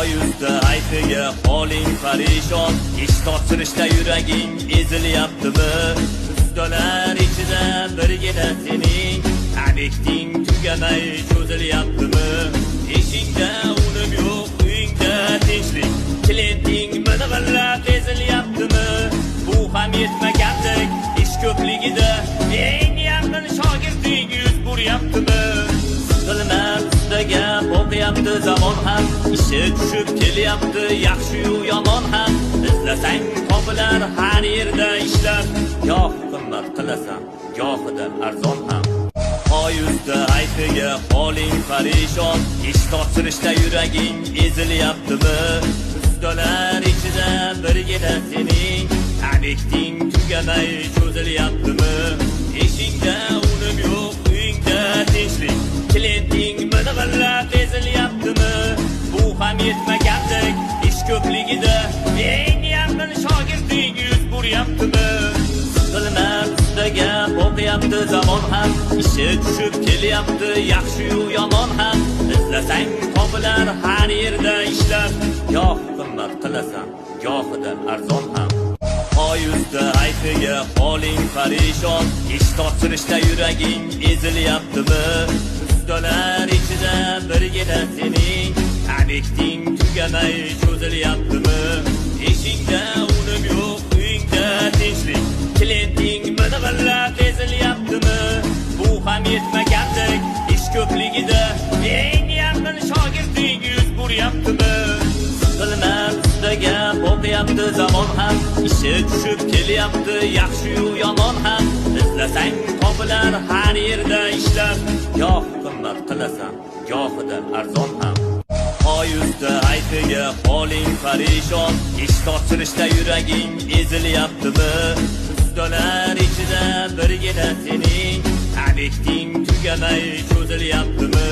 Poyuzda aytiga holing parishon, ish topshirishda yuraging ezilyaptimi? Ustalar ichida birgina sening tabekting tugamay cho'zilyaptimi? Eshingda unum yo'q, uyingda tinchlik, klienting bilib ezilyaptimi? Bu ham yetmagandek ish ko'pligida eng yaqin shogirding yuz buryaptimi? Qilmar ustiga o'qiyapti zamon ham, ishi tushib kelyapti yaxshi-yu yomon ham. Izlasang topilar har yerda ishlar, goh qimmat qilasan, gohida arzon ham. Poyuzda aytiga holing parishon, ish topshirishda yuraging ezilyaptimi? Ustalar ichida birgina sening tabekting tugamay cho'zilyaptimi? Eshingda unum yo'q, uyingda tinchlik, klienting bilib ezilyaptimi? Bu ham yetmagandek ish ko'pligida eng yaqin shogirding yuz buryaptimi? Qilmar ustiga o'qiyapti zamon ham, ishi tushib kelyapti yaxshi-yu yomon ham. Izlasang topilar har yerda ishlar, goh qimmat qilasan, gohida arzon ham. Poyuzda aytiga holing parishon, ish topshirishda yuraging ezilyaptimi? Ustalar ichida birgina sening tabekting tugamay cho'zilyaptimi? Eshingda unum yo'q, uyingda tinchlik, klienting bilib ezilyaptimi? Bu ham yetmagandek ish ko'pligida eng yaqin shogirding yuz buryaptimi? Qilmar ustiga o'qiyapti zamon ham, ishi tushib kelyapti yaxshi-yu yomon ham. Izlasang topilar har yerda ishlar, goh qimmat qilasan, gohida arzon ham. Poyuzda aytiga holing parishon, ish topshirishda yuraging ezilyaptimi? Ustalar ichida birgina sening tabekting tugamay cho'zilyaptimi?